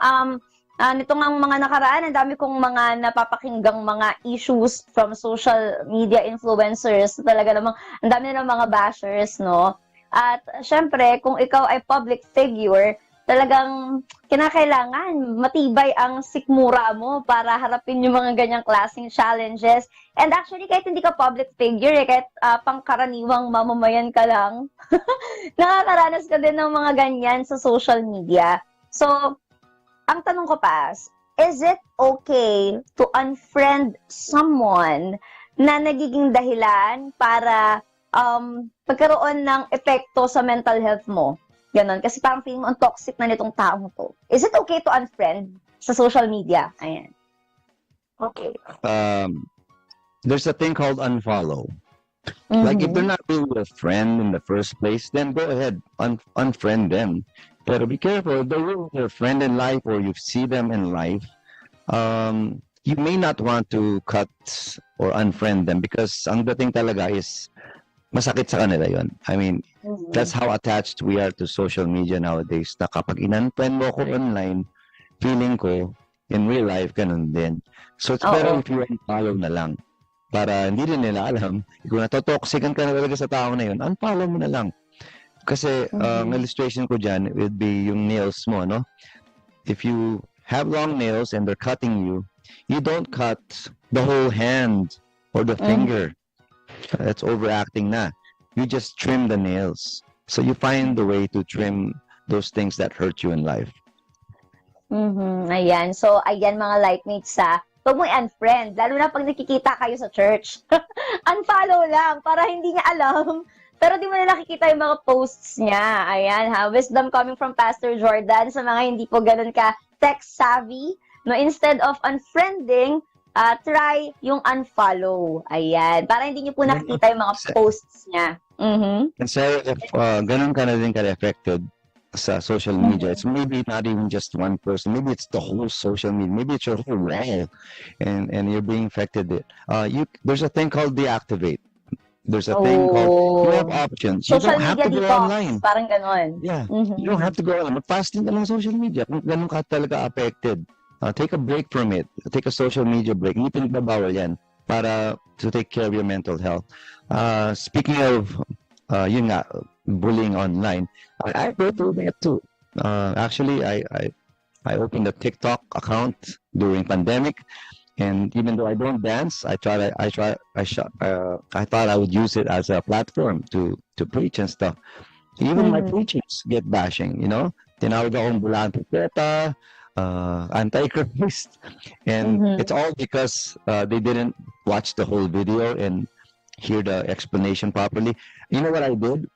Nito nga mga nakaraan, ang dami kong mga napapakinggang mga issues from social media influencers. Talaga namang, ang dami ng mga bashers, no? At syempre, kung ikaw ay public figure, talagang kinakailangan matibay ang sikmura mo para harapin yung mga ganyang klaseng challenges. And actually, kahit hindi ka public figure, kahit pangkaraniwang mamamayan ka lang, nakakaranas ka din ng mga ganyan sa social media. So, ang tanong ko pa, is it okay to unfriend someone na nagiging dahilan para pagkaroon ng epekto sa mental health mo? Ganon. Kasi parang feeling mo ang toxic na nitong taong to. Is it okay to unfriend sa social media? Ayan. Okay. There's a thing called unfollow. Like if they're not really a friend in the first place, then go ahead, unfriend them. Pero be careful, if they're really your friend in life or you see them in life, you may not want to cut or unfriend them because ang dating talaga is masakit sa kanila yon. I mean, that's how attached we are to social media nowadays na kapag in-unfriend mo ko online, feeling ko, in real life, ganun din. So it's better if you unfollow na lang. Para hindi rin nila alam, kung natotoxican ka na talaga sa tao na yun, unfollow mo na lang. Kasi ang illustration ko dyan would be yung nails mo, no? If you have long nails and they're cutting you, you don't cut the whole hand or the finger. That's overacting na. You just trim the nails. So you find the way to trim those things that hurt you in life. Ayan. So, ayan mga lightmates huwag mo i-unfriend. Lalo na pag nakikita kayo sa church. Unfollow lang para hindi niya alam. Pero di mo na nakikita yung mga posts niya. Ayan ha. Wisdom coming from Pastor Jordan sa mga hindi po ganun ka tech savvy. No, instead of unfriending, try yung unfollow. Ayan. Para hindi niyo po nakikita yung mga posts niya. And so, if ganun ka na din ka-affected sa social media, it's maybe not even just one person. Maybe it's the whole social media. Maybe it's your whole world. And you're being affected. There's a thing called deactivate. There's a thing called, you have options. Social you don't have media to go detox. online. Parang ganon. Yeah. You don't have to go online. Mag-fasting ka lang sa social media. Kung ganun ka talaga affected. Take a break from it. Take a social media break. Hindi pinagbabawal yan para to take care of your mental health. Speaking of, yun nga, bullying online, I go through that too. Actually, I opened a TikTok account during pandemic, and even though I don't dance, I thought I would use it as a platform to preach and stuff. Even my preachers get bashing, you know. Tinawag akong bulante peta, antichrist, and it's all because they didn't watch the whole video and hear the explanation properly. You know what I did?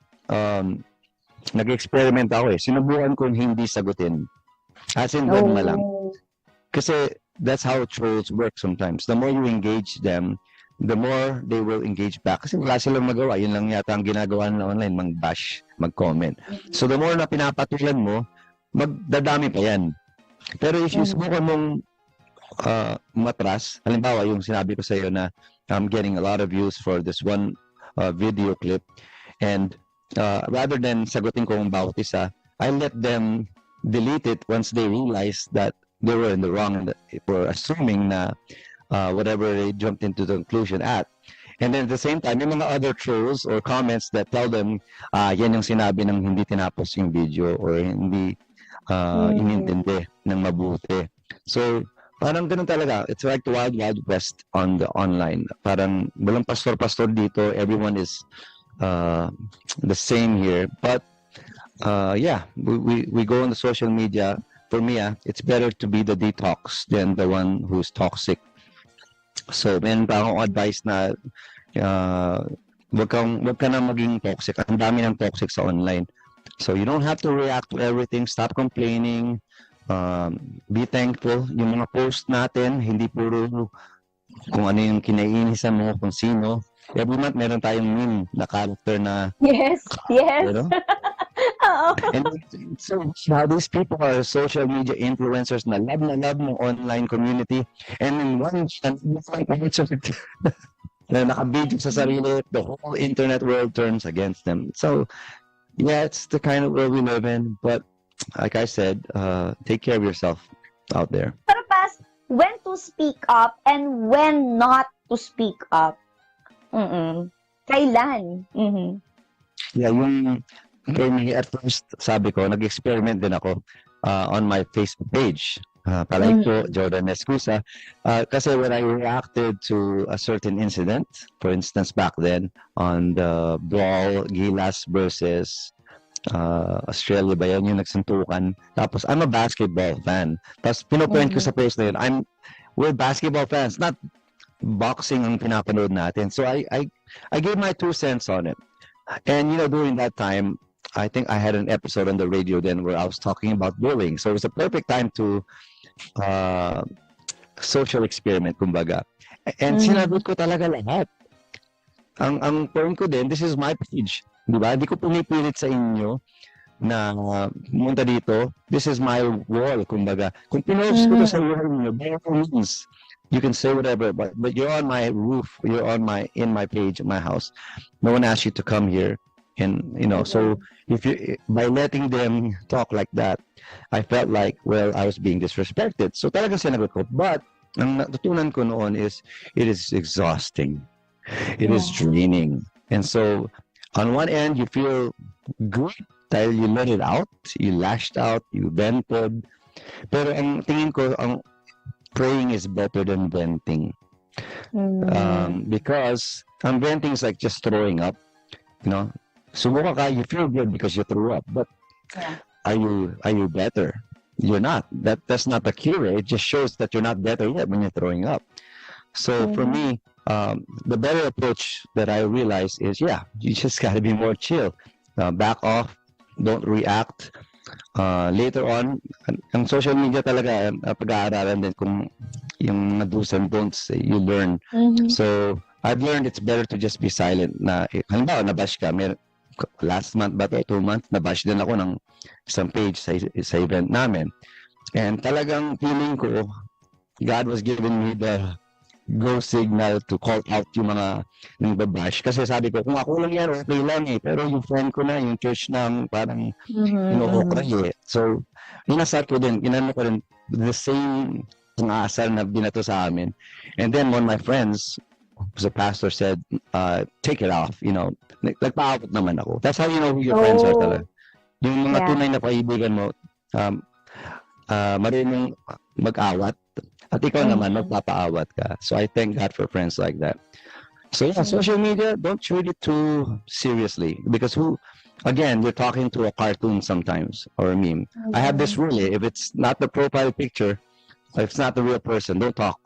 Nag-experiment ako eh. Sinubukan kong hindi sagutin. As in, deadma lang. Kasi that's how trolls work sometimes. The more you engage them, the more they will engage back. Kasi wala silang magawa. Yun lang yata ang ginagawa nila online, mag-bash, mag-comment. So the more na pinapatulan mo, magdadami pa yan. Pero if you subukan mong matras, halimbawa yung sinabi ko sa iyo na I'm getting a lot of views for this one video clip, and rather than sagutin ko ang bawat isa, I let them delete it once they realize that they were in the wrong and were assuming na whatever they jumped into the conclusion at. And then at the same time, yung mga other trolls or comments that tell them, yan yung sinabi ng hindi tinapos yung video or hindi inintindi ng mabuti. So, parang ganun talaga. It's like the wild, wild west on the online. Parang walang pastor-pastor dito. Everyone is the same here. But, yeah, we go on the social media. For me, it's better to be the detox than the one who's toxic. So, meron pa akong advice na wag ka na maging toxic. Ang dami ng toxic sa online. So, you don't have to react to everything. Stop complaining. Be thankful. Yung mga post natin, hindi puro kung ano yung kinaiinisan mo, kung sino. Every month, meron tayong meme na character na... Yes, yes. You know? And so now these people are social media influencers na love ng online community, and in one na nakabidyo sa sarili, the whole internet world turns against them. So yeah, it's the kind of world we live in, but like I said, take care of yourself out there. Pero Pas, when to speak up and when not to speak up? Kailan? Yeah, yung for me, at first, sabi ko, nag-experiment din ako on my Facebook page. Palay ko, Jordan Escusa. Kasi when I reacted to a certain incident, for instance, back then, on the brawl, Gilas versus Australia ba yan, yung nagsuntukan. Tapos, I'm a basketball fan. Tapos, pinupoint ko sa post na yun, we're basketball fans, not boxing ang pinapanood natin. So, I gave my 2 cents on it. And, during that time, I think I had an episode on the radio then where I was talking about bullying. So, it was a perfect time to social experiment, kumbaga. And sinagot ko talaga lahat. Ang point ko din, this is my page. Di ba? Di ko pinipilit sa inyo na pumunta dito. This is my wall, kumbaga. Kung pinost ko to sa wall niyo, by all means, you can say whatever, but you're on my roof, you're in my page, my house. No one asked you to come here. And, so if by letting them talk like that, I felt like, well, I was being disrespected. So talagang sinagot ko. But, ang natutunan ko noon is, it is exhausting. It is draining. And so, on one end, you feel good dahil you let it out, you lashed out, you vented. Pero ang tingin ko, ang praying is better than venting. Because ang venting is like just throwing up. Sumuka ka, you feel good because you threw up. But are you better? You're not. That's not the cure. It just shows that you're not better yet when you're throwing up. So for me, the better approach that I realized is, you just got to be more chill. Back off. Don't react. Later on, ang social media talaga, pag-aaralan din kung yung do's and don'ts, you learn. So, I've learned it's better to just be silent. Na, halimbawa, nabash ka. Last month ba 2 months, nabash din ako ng isang page sa event namin. And talagang feeling ko, God was giving me the go signal to call out yung mga nagbabash. Kasi sabi ko, kung ako lang yan, okay lang eh. Pero yung friend ko na, yung church na parang inuokray eh. So, inasal ko din, inano ko rin the same asal na binato sa amin. And then one of my friends, the pastor said, take it off, nagpaabot naman ako. That's how you know who your friends are talaga. Yung mga tunay na kaibigan mo, marunong mag-awat. At ikaw naman, magpapaawat ka. So I thank God for friends like that. So social media, don't treat it too seriously. Because again, we're talking to a cartoon sometimes, or a meme. I have this rule, if it's not the profile picture, if it's not the real person, don't talk.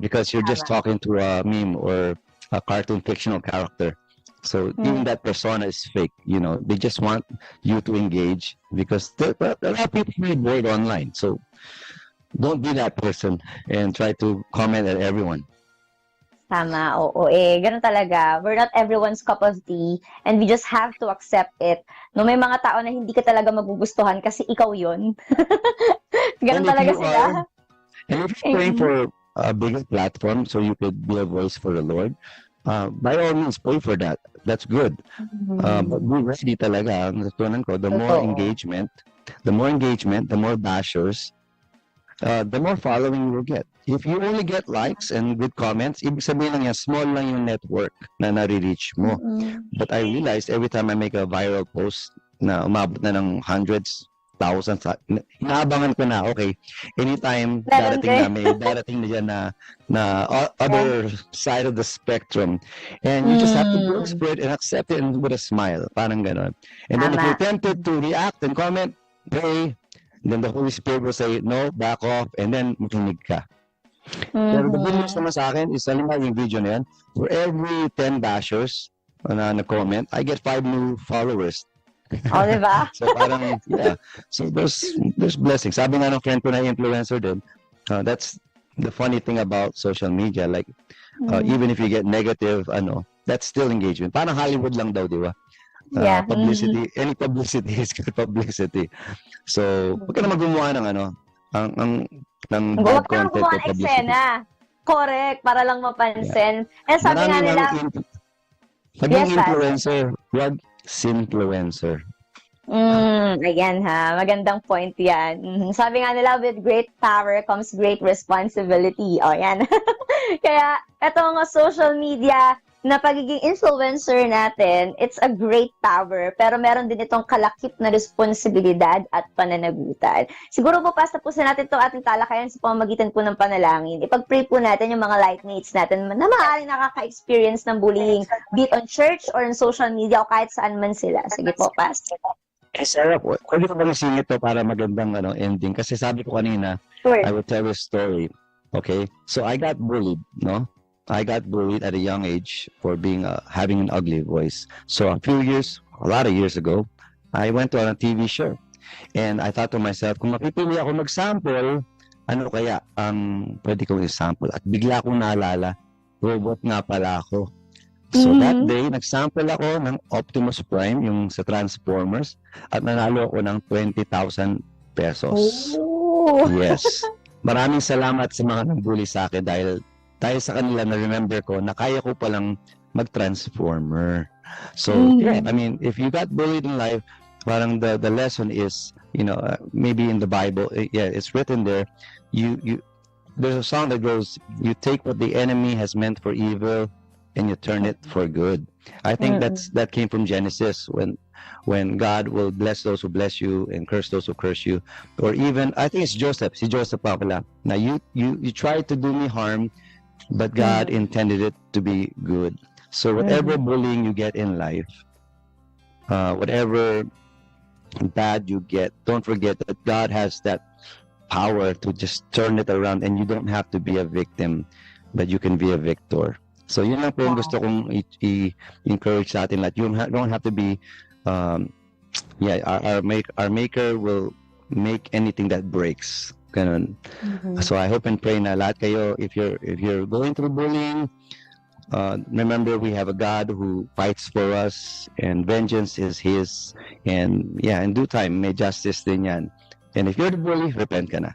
Because you're just talking to a meme or a cartoon fictional character. So even that persona is fake, they just want you to engage because a lot of people are bored online. So don't be that person and try to comment at everyone. Tama, oo ganun talaga. We're not everyone's cup of tea and we just have to accept it. No, may mga tao na hindi ka talaga magugustuhan kasi ikaw yun. Ganun talaga sila. And if you're praying for a bigger platform so you could be a voice for the Lord, by all means, pray for that. That's good. But be ready talaga. Ang natutunan ko, the more engagement, the more bashers, the more following you will get. If you only get likes and good comments, ibig sabihin lang yan, small lang yung network na nare-reach mo. But I realized every time I make a viral post na umabot na ng hundreds, thousands, inaabangan ko na, okay, anytime darating na dyan na other side of the spectrum. And you just have to go for it and accept it and with a smile. Parang ganon. And then if you're tempted to react and comment, pray, then the Holy Spirit will say, no, back off, and then makinig ka. Pero the good news naman sa akin is, halimbawa yung video na yan, for every 10 bashers na nag-comment, I get 5 new followers. Diba? So parang, so there's blessings. Sabi nga ng friend ko na influencer din, that's the funny thing about social media, like, even if you get negative, that's still engagement. Parang Hollywood lang daw, di ba? Publicity, any publicity is good publicity. So, huwag ka na gumawa ng ng bad content o publicity. Correct, para lang mapansin. And sabi nga nila, maging influencer, huwag sinfluencer. Ayan ha, magandang point yan. Sabi nga nila, with great power comes great responsibility. Yan. Kaya, etong social media, na pagiging influencer natin, it's a great power, pero meron din itong kalakip na responsibilidad at pananagutan. Siguro po, pastapusin natin itong ating talakayan sa pamamagitan po ng panalangin. Ipag-pray po natin yung mga lightmates natin na maaaring nakaka-experience ng bullying, be it on church or on social media o kahit saan man sila. Sige po, Pastor. Sarah, pwede ko bang isingit to para magandang ending? Kasi sabi ko kanina, Sure. I will tell a story. Okay? So I got bullied, no? I got bullied at a young age for being having an ugly voice. So a lot of years ago, I went to a TV show. And I thought to myself, kung mapipili ako mag-sample, ano kaya ang pwede kong i-sample? At bigla akong naalala, robot nga pala ako. So that day, nag-sample ako ng Optimus Prime, yung sa Transformers, at nanalo ako ng 20,000 pesos. Oh. Yes. Maraming salamat sa mga nang-bully sa akin dahil sa kanila na-remember ko na kaya ko palang mag-transformer. So, yeah, I mean, if you got bullied in life, parang the lesson is, maybe in the Bible, it's written there, there's a song that goes, you take what the enemy has meant for evil and you turn it for good. I think that came from Genesis when God will bless those who bless you and curse those who curse you. Or even, I think it's Joseph, si Joseph pa pala. Now, you tried to do me harm, but God intended it to be good. So whatever bullying you get in life, whatever bad you get, don't forget that God has that power to just turn it around, and you don't have to be a victim, but you can be a victor. So yun lang po yung gusto kong i-encourage sa atin lahat. You don't have to be, our maker will make anything that breaks. Ganun. So I hope and pray na lahat kayo, if you're going through bullying, remember we have a God who fights for us, and vengeance is His, and in due time may justice din yan. And if you're the bully, repent ka na.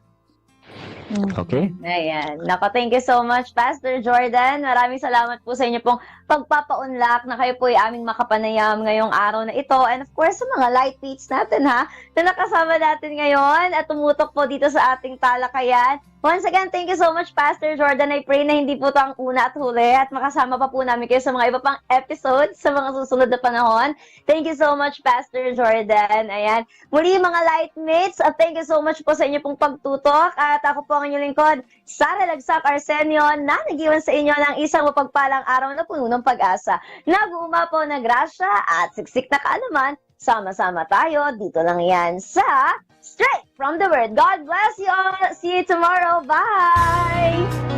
Okay? Ayan. Nako, thank you so much, Pastor Jordan. Maraming salamat po sa inyo pong pagpapaunlak na kayo po ay aming makapanayam ngayong araw na ito. And of course, sa mga lightmates natin na nakasama natin ngayon at tumutok po dito sa ating talakayan. Once again, thank you so much, Pastor Jordan. I pray na hindi po ito ang una at huli at makasama pa po namin kayo sa mga iba pang episodes sa mga susunod na panahon. Thank you so much, Pastor Jordan. Ayan. Muli, mga lightmates, thank you so much po sa inyo pong pagtutok. At ako po ang inyong lingkod, Sara Lagsac-Arsenio, na nag-iwan sa inyo ng isang mapagpalang araw na puno ng pag-asa. Nag-uuma po na grasya at siksik na kaalaman. Sama-sama tayo, dito lang yan sa Straight from the Word. God bless you all. See you tomorrow. Bye!